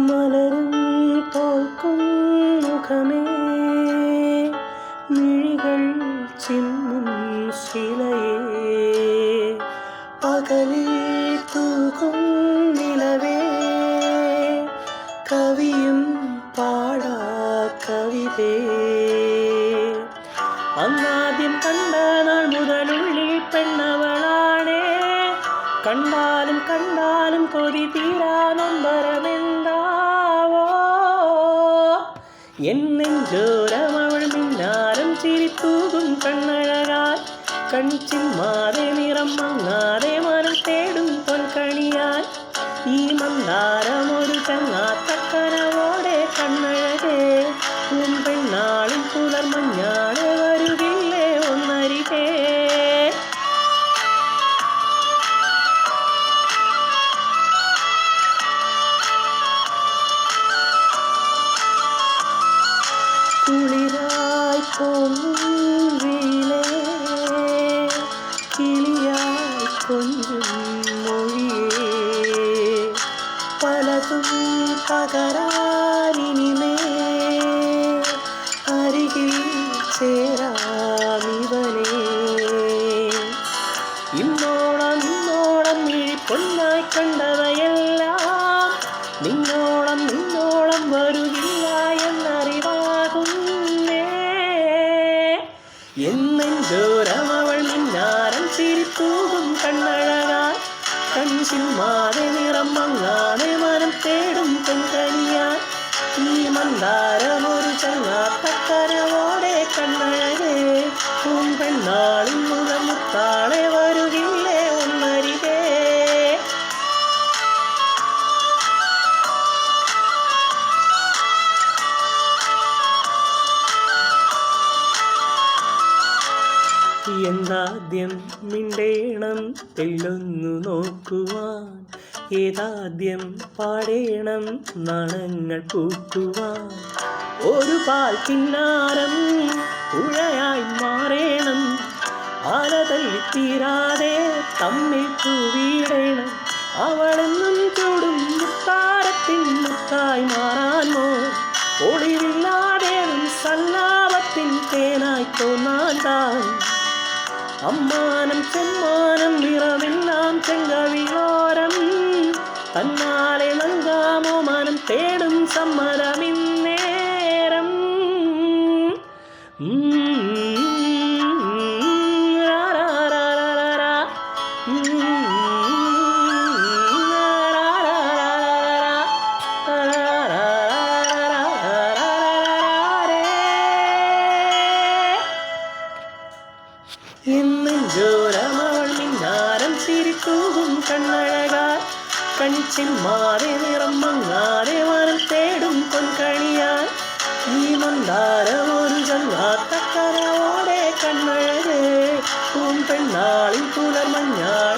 മലരും തോൽക്കും മുഖമേ മിഴികൾ ചിമ്മും ശിലയേ പകലിൽ തൂകും നിലവേ കവിയും പാടാ കവിതേ അങ്ങാദ്യം കണ്ട നാൾ മുതലുള്ളിൽ പെണ്ണവളാണേ കണ്ടാലും കണ്ടാലും കൊതി തീരാ നൊമ്പരമെന്താവോ എന്നെഞ്ചോരമവൾ മിന്നാരം ചിരിത്തൂകും കണ്ണഴകാൽ കൺചിമ്മാതെ നിറം മങ്ങാതെ മനം തേടും പൊൻകണിയാൽ ഈ മന്ദാരമൊരു ചങ്ങാത്തക്കനവോടെ കണ്ണഴകേ പെണ്ണാളിൽ പുലർമഞ്ഞാടെ വരുകില്ലേ ഒന്നരികേ കുളിരായി തോന്നും വീലേ കിളിയായി കൊഞ്ചും മൊഴിയേ പലതും പകരാനിനിമേ അരികിൽ ചേരാമിവനേ ഇന്നോളം ഇന്നോളം മിഴിപ്പൊന്നായി കണ്ടവയെല്ലാം നിന്നോളം നിന്നോളം വരുകില്ല എന്നറിവാകുന്നേ എന്നെഞ്ചോരമവൾ മിന്നാരം ചിരിത്തൂകും കണ്ണഴകാൽ കൺചിമ്മാതെ നിറം മങ്ങാതെ മനം തേടും പെൺകണിയാൽ ഈ മന്ദാരമൊരു ചങ്ങാത്തക്കരവോടെ കണ്ണഴകേ പെണ്ണാളിൽ മുഖമുത്താളെ വരുകില്ലേ ഒന്നരികേ എന്താദ്യം മിണ്ടേണം തെല്ലൊന്നു നോക്കുവാൻ ഏതാദ്യം പാടേണം നാണങ്ങൾ പൂക്കുവാൻ ഒരു പാൽ കിന്നാരം ഉഴയായി മാറേണം ആല തല്ലിത്തീരാതെ തമ്മിൽ പൂവിടേണം അവളെന്നും ചൂടും മുത്താരത്തിൻ മുത്തായി മാറാനോ ഒളിവില്ലാതെ സല്ലാപത്തിൻ തേനായി തോന്നാൻ താൻ അമ്മാനം ചെമ്മാനം നിറമെല്ലാം ചെങ്കവിളോരം തന്നാലെ നൽകാമോ മനം തേടും സമ്മതമിന്നേരം എന്നെഞ്ചോരമവൾ മിന്നാരം ചിരിത്തൂകും കണ്ണഴകാൽ കൺചിമ്മാതെ നിറം മങ്ങാതെ മനം തേടും പൊൻകണിയാൽ ഈ മന്ദാരമൊരു ചങ്ങാത്തക്കരവോടെ കണ്ണഴകേ പെണ്ണാളിൽ പുലർമഞ്ഞാൽ